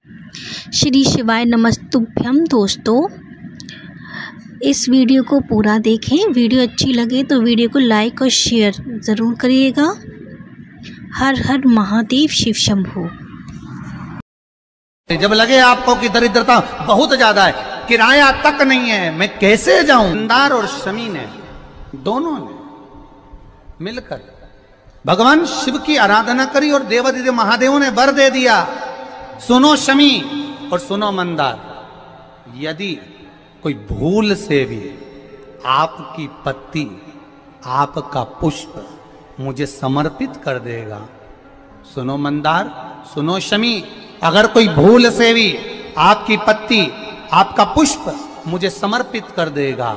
श्री शिवाय नमस्तुभ्यम। दोस्तों, इस वीडियो को पूरा देखें। वीडियो अच्छी लगे तो वीडियो को लाइक और शेयर ज़रूर करिएगा। हर हर महादेव, शिव शंभू। जब लगे आपको कि दरिद्रता बहुत ज्यादा है, किराया तक नहीं है, मैं कैसे जाऊं, मंदार और शमी ने दोनों ने मिलकर भगवान शिव की आराधना करी और देवादिदेव महादेव ने वर दे दिया। सुनो शमी और सुनो मंदार, यदि कोई भूल से भी आपकी पत्ती, आपका पुष्प मुझे समर्पित कर देगा, सुनो मंदार, सुनो शमी, अगर कोई भूल से भी आपकी पत्ती, आपका पुष्प मुझे समर्पित कर देगा,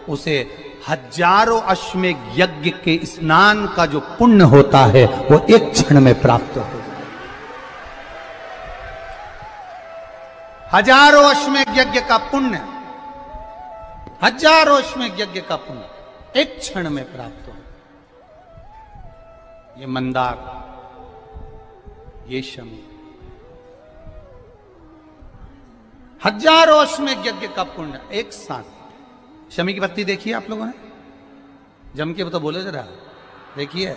उसे हजारों अश्वमेध यज्ञ के स्नान का जो पुण्य होता है वो एक क्षण में प्राप्त हो जाए। हजारों अश्वमेध यज्ञ का पुण्य, हजारों अश्वमेध यज्ञ का पुण्य एक क्षण में प्राप्त हो। ये मंदार, ये शमी, हजारों अश्वमेध यज्ञ का पुण्य एक साथ। शमी की पत्ती देखिए आप लोगों ने, जम के तो बोले जरा, देखिए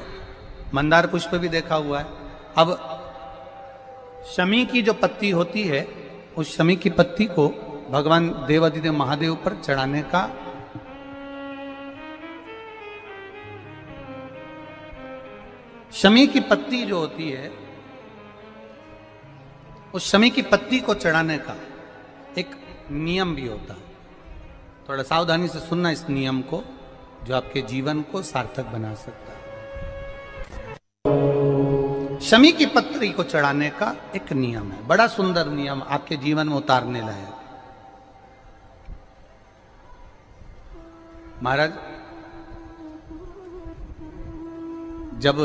मंदार पुष्प भी देखा हुआ है। अब शमी की जो पत्ती होती है, उस शमी की पत्ती को भगवान देवादिदेव महादेव पर चढ़ाने का शमी की पत्ती जो होती है, उस शमी की पत्ती को चढ़ाने का एक नियम भी होता है। थोड़ा सावधानी से सुनना इस नियम को, जो आपके जीवन को सार्थक बना सकता है। शमी की पत्री को चढ़ाने का एक नियम है, बड़ा सुंदर नियम, आपके जीवन में उतारने लायक। महाराज, जब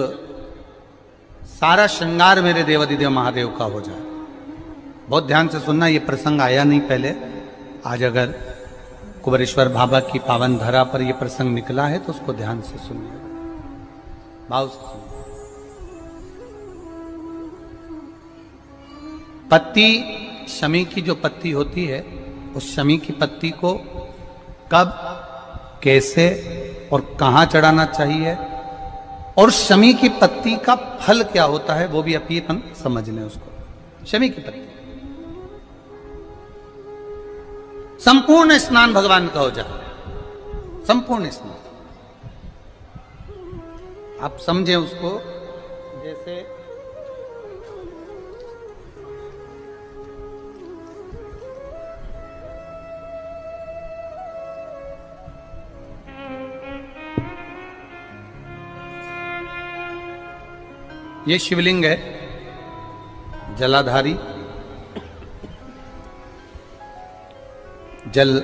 सारा श्रृंगार मेरे देवादिदेव महादेव का हो जाए, बहुत ध्यान से सुनना, ये प्रसंग आया नहीं पहले, आज अगर कुबेरेश्वर बाबा की पावन धरा पर यह प्रसंग निकला है तो उसको ध्यान से सुनिए, भाव से सुनिए। पत्ती, शमी की जो पत्ती होती है, उस शमी की पत्ती को कब, कैसे और कहां चढ़ाना चाहिए, और शमी की पत्ती का फल क्या होता है, वो भी अपन समझ लें उसको। शमी की पत्ती, संपूर्ण स्नान भगवान का हो जाए, संपूर्ण स्नान। आप समझें उसको, जैसे ये शिवलिंग है, जलाधारी, जल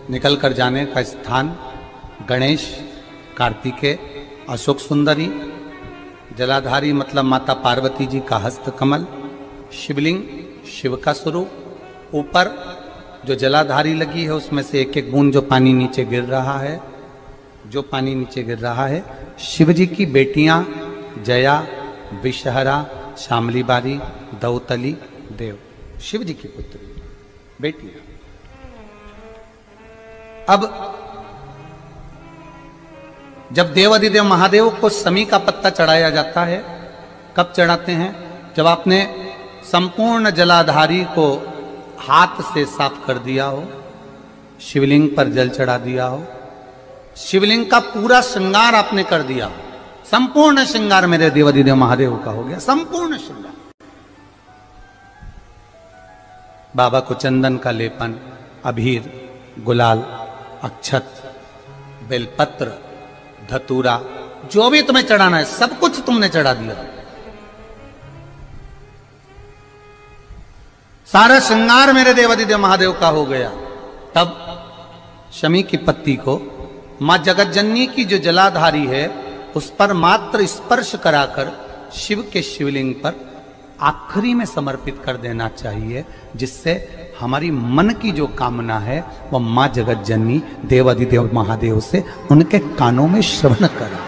निकल कर जाने का स्थान, गणेश, कार्तिकेय, अशोक सुंदरी, जलाधारी मतलब माता पार्वती जी का हस्त कमल, शिवलिंग, शिव का स्वरूप, ऊपर जो जलाधारी लगी है उसमें से एक एक बूंद जो पानी नीचे गिर रहा है, जो पानी नीचे गिर रहा है, शिव जी की बेटियां जया, विषहरा, शामली बारी, दौतली, देव, शिव जी की पुत्री बेटियां। अब जब देवादिदेव महादेव को शमी का पत्ता चढ़ाया जाता है, कब चढ़ाते हैं, जब आपने संपूर्ण जलाधारी को हाथ से साफ कर दिया हो, शिवलिंग पर जल चढ़ा दिया हो, शिवलिंग का पूरा श्रृंगार आपने कर दिया हो, संपूर्ण श्रृंगार मेरे देवादिदेव महादेव का हो गया, संपूर्ण श्रृंगार। बाबा को चंदन का लेपन, अबीर, गुलाल, अक्षत, बेलपत्र, धतूरा, जो भी तुम्हें चढ़ाना है सब कुछ तुमने चढ़ा दिया। सारा श्रृंगार मेरे देवादिदेव महादेव का हो गया। तब शमी की पत्ती को मां जगतजननी की जो जलाधारी है उस पर मात्र स्पर्श कराकर शिव के शिवलिंग पर आखिरी में समर्पित कर देना चाहिए, जिससे हमारी मन की जो कामना है वह मां जगत जननी देवादिदेव महादेव से उनके कानों में श्रवण करा।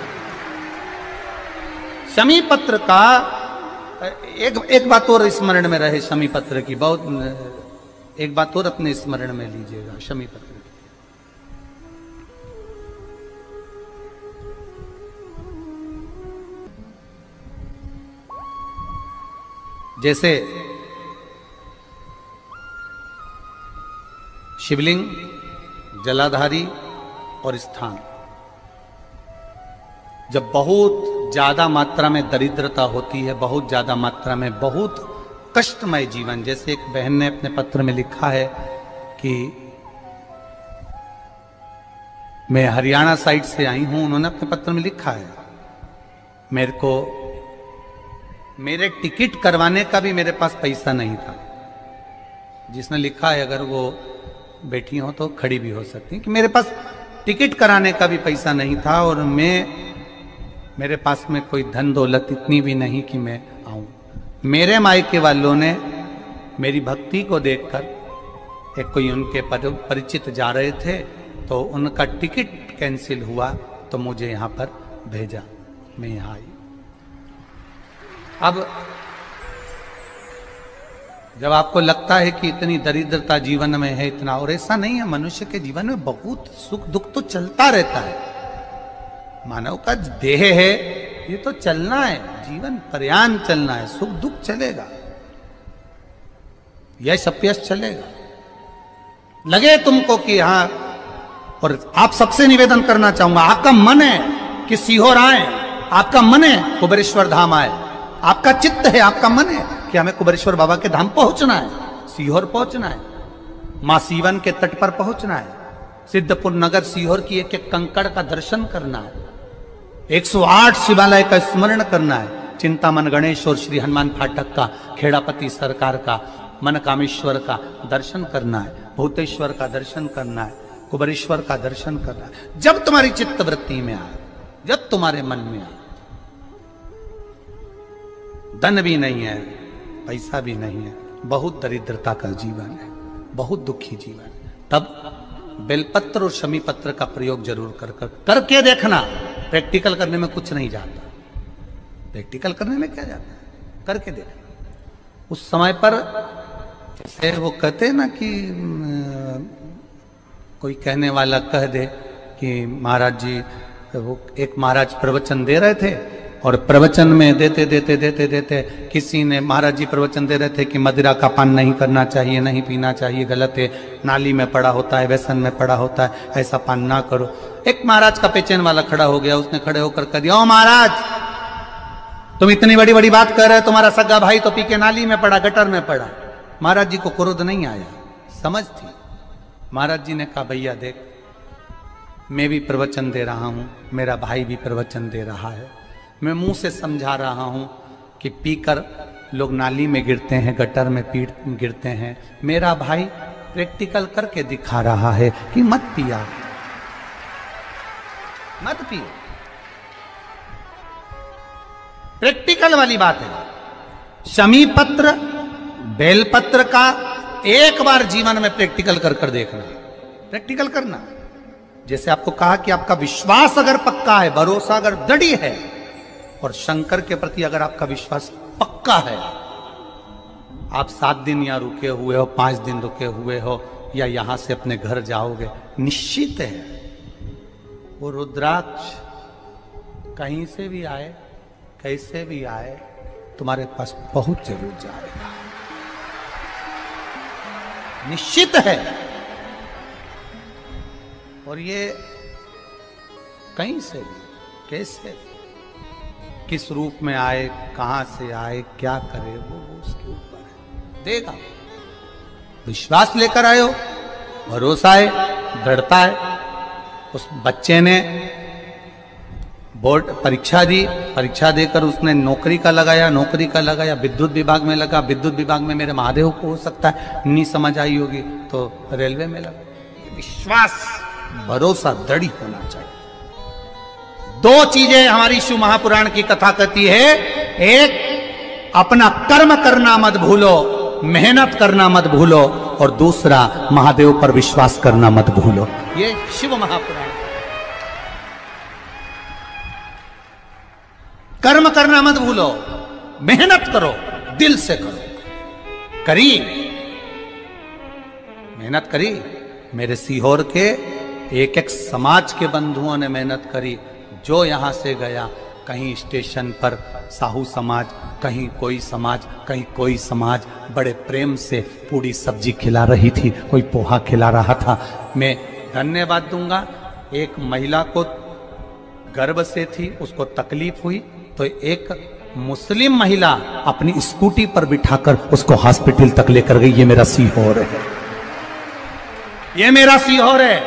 शमी पत्र का एक बात और स्मरण में रहे शमी पत्र की, बहुत एक बात और अपने स्मरण में लीजिएगा शमी पत्र की। जैसे शिवलिंग, जलाधारी और स्थान, जब बहुत ज्यादा मात्रा में दरिद्रता होती है, बहुत ज्यादा मात्रा में बहुत कष्टमय जीवन, जैसे एक बहन ने अपने पत्र में लिखा है कि मैं हरियाणा साइड से आई हूं, उन्होंने अपने पत्र में लिखा है मेरे को मेरे टिकट करवाने का भी मेरे पास पैसा नहीं था। जिसने लिखा है अगर वो बैठी हो तो खड़ी भी हो सकती कि मेरे पास टिकट कराने का भी पैसा नहीं था और मेरे पास में कोई धन दौलत इतनी भी नहीं कि मैं आऊं। मेरे मायके वालों ने मेरी भक्ति को देखकर, एक कोई उनके परिचित जा रहे थे तो उनका टिकट कैंसिल हुआ तो मुझे यहां पर भेजा, मैं यहां आई। अब जब आपको लगता है कि इतनी दरिद्रता जीवन में है इतना, और ऐसा नहीं है, मनुष्य के जीवन में बहुत सुख दुख तो चलता रहता है। मानव का देह है, ये तो चलना है, जीवन पर्यान चलना है, सुख दुख चलेगा, यश अपयश चलेगा। लगे तुमको कि हाँ, और आप सबसे निवेदन करना चाहूंगा, आपका मन है कि सीहोर आए, आपका मन है कुबेरेश्वर धाम आए, आपका चित्त है, आपका मन है कि हमें कुबेरेश्वर बाबा के धाम पहुंचना है, सीहोर पहुंचना है, मां सीवन के तट पर पहुंचना है, सिद्धपुर नगर सीहोर की एक एक कंकड़ का दर्शन करना है, 108 शिवालय का स्मरण करना है, चिंतामन गणेश और श्री हनुमान फाटक का, खेड़ापति सरकार का, मन कामेश्वर का दर्शन करना है, भूतेश्वर का दर्शन करना है, कुबेरेश्वर का दर्शन करना है। जब तुम्हारी चित्त वृत्ति में आए, जब तुम्हारे मन में आए, धन भी नहीं है, पैसा भी नहीं है, बहुत दरिद्रता का जीवन है, बहुत दुखी जीवन है, तब बेलपत्र और शमी पत्र का प्रयोग जरूर करके देखना। प्रैक्टिकल करने में कुछ नहीं जाता, प्रैक्टिकल करने में क्या जाता है, करके देखना। उस समय पर जैसे वो कहते हैं ना कि कोई कहने वाला कह दे कि महाराज जी, वो एक महाराज प्रवचन दे रहे थे और प्रवचन में देते देते देते देते किसी ने, महाराज जी प्रवचन दे रहे थे कि मदिरा का पान नहीं करना चाहिए, नहीं पीना चाहिए, गलत है, नाली में पड़ा होता है, व्यसन में पड़ा होता है, ऐसा पान ना करो। एक महाराज का पेचेन वाला खड़ा हो गया, उसने खड़े होकर कह दिया, ओ महाराज तुम इतनी बड़ी बड़ी बात कर रहे हो, तुम्हारा सगा भाई तो पी के नाली में पड़ा, गटर में पड़ा। महाराज जी को क्रोध नहीं आया, समझ थी। महाराज जी ने कहा, भैया देख, मैं भी प्रवचन दे रहा हूं, मेरा भाई भी प्रवचन दे रहा है, मैं मुंह से समझा रहा हूं कि पीकर लोग नाली में गिरते हैं, गटर में गिरते हैं, मेरा भाई प्रैक्टिकल करके दिखा रहा है कि मत पिया, मत पियो। प्रैक्टिकल वाली बात है। शमी पत्र, बेलपत्र का एक बार जीवन में प्रैक्टिकल कर देखना, प्रैक्टिकल करना। जैसे आपको कहा कि आपका विश्वास अगर पक्का है, भरोसा अगर दृढ़ है, और शंकर के प्रति अगर आपका विश्वास पक्का है, आप 7 दिन यहाँ रुके हुए हो, 5 दिन रुके हुए हो, या यहां से अपने घर जाओगे, निश्चित है वो रुद्राक्ष कहीं से भी आए, कैसे भी आए, तुम्हारे पास पहुंच जरूर जाएगा, निश्चित है। और ये कहीं से भी, कैसे भी, किस रूप में आए, कहां से आए, क्या करे, वो उसके ऊपर है, देगा। विश्वास लेकर आए हो, भरोसा है, दृढ़ता है। उस बच्चे ने बोर्ड परीक्षा दी, परीक्षा देकर उसने नौकरी का लगाया, विद्युत विभाग में लगा, विद्युत विभाग में मेरे महादेव को हो सकता है नहीं समझ आई होगी तो रेलवे में लगा। विश्वास, भरोसा दृढ़ होना चाहिए। 2 चीजें हमारी शिव महापुराण की कथा कहती है, एक अपना कर्म करना मत भूलो, मेहनत करना मत भूलो, और दूसरा महादेव पर विश्वास करना मत भूलो। ये शिव महापुराण। कर्म करना मत भूलो, मेहनत करो, दिल से करो। करी मेहनत करी। मेरे सीहोर के एक एक समाज के बंधुओं ने मेहनत करी। जो यहां से गया, कहीं स्टेशन पर साहू समाज, कहीं कोई समाज, कहीं कोई समाज बड़े प्रेम से पूरी सब्जी खिला रही थी, कोई पोहा खिला रहा था। मैं धन्यवाद दूंगा। एक महिला को गर्भ से थी, उसको तकलीफ हुई तो एक मुस्लिम महिला अपनी स्कूटी पर बिठाकर उसको हॉस्पिटल तक लेकर गई। ये मेरा सीहोर है, ये मेरा सीहोर है,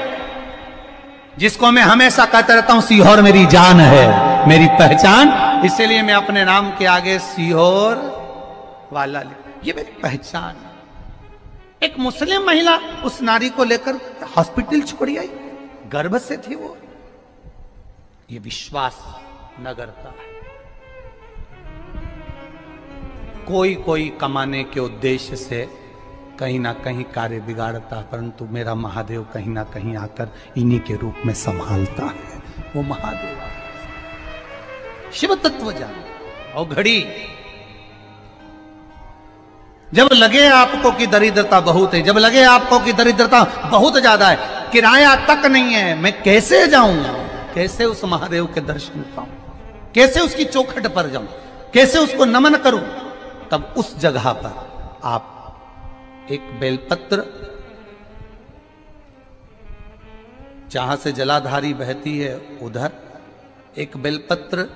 जिसको मैं हमेशा कहता रहता हूं सीहोर मेरी जान है, मेरी पहचान। इसीलिए मैं अपने नाम के आगे सीहोर वाला लिख, ये मेरी पहचान है। एक मुस्लिम महिला उस नारी को लेकर हॉस्पिटल छोड़ी आई, गर्भ से थी वो। ये विश्वास नगर का है। कोई कोई कमाने के उद्देश्य से कहीं ना कहीं कार्य बिगाड़ता, परंतु मेरा महादेव कहीं ना कहीं आकर इन्हीं के रूप में संभालता है। वो महादेव शिव तत्व जाने। और घड़ी जब लगे आपको कि दरिद्रता बहुत है, जब लगे आपको कि दरिद्रता बहुत ज्यादा है, किराया तक नहीं है, मैं कैसे जाऊं, कैसे उस महादेव के दर्शन पाऊं, कैसे उसकी चौखट पर जाऊं, कैसे उसको नमन करूं, तब उस जगह पर आप एक बेलपत्र, जहां से जलाधारी बहती है उधर एक बेलपत्र,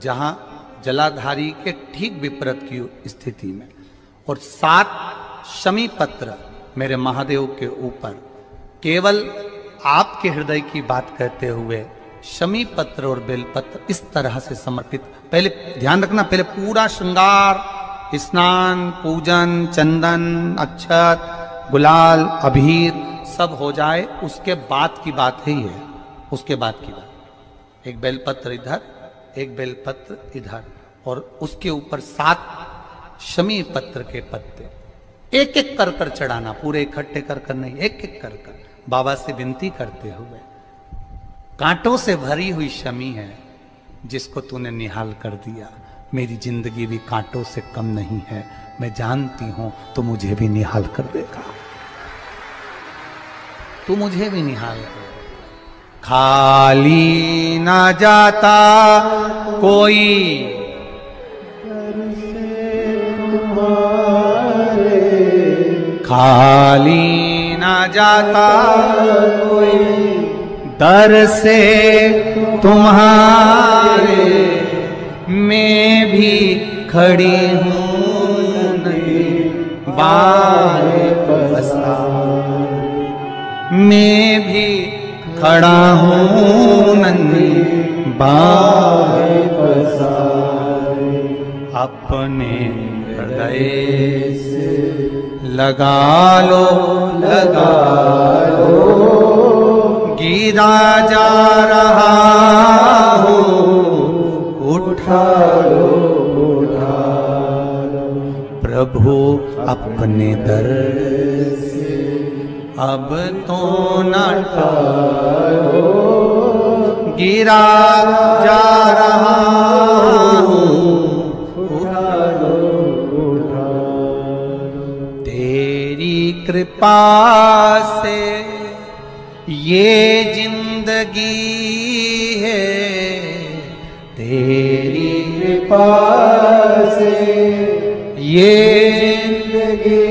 जहां जलाधारी के ठीक विपरीत की स्थिति में, और 7 शमी पत्र मेरे महादेव के ऊपर, केवल आपके हृदय की बात कहते हुए शमी पत्र और बेलपत्र इस तरह से समर्पित। पहले ध्यान रखना, पहले पूरा श्रृंगार, स्नान, पूजन, चंदन, अक्षत, गुलाल, अबीर सब हो जाए, उसके बाद की बात ही है। उसके बाद की बात, एक बेलपत्र इधर, एक बेलपत्र इधर, और उसके ऊपर 7 शमी पत्र के पत्ते एक एक कर कर चढ़ाना, पूरे इकट्ठे कर कर नहीं, एक एक कर कर बाबा से विनती करते हुए। कांटों से भरी हुई शमी है जिसको तूने निहाल कर दिया। मेरी जिंदगी भी कांटों से कम नहीं है, मैं जानती हूं तो मुझे भी निहाल कर देगा, तू मुझे भी निहाल कर देगा। खाली ना जाता कोई खाली ना जाता कोई दर से तुम्हारे, मैं भी खड़ी हूँ नहीं बाहे पसार, मैं भी खड़ा हूँ नहीं बाहे पसार। अपने हृदय से लगा लो, गिरा जा रहा हूँ, उठा लो, प्रभु अपने दर से अब तो न टालो, गिरा जा रहा हूँ, उठा लो, तेरी कृपा से ये जिंदगी है, तेरी कृपा से ये जिंदगी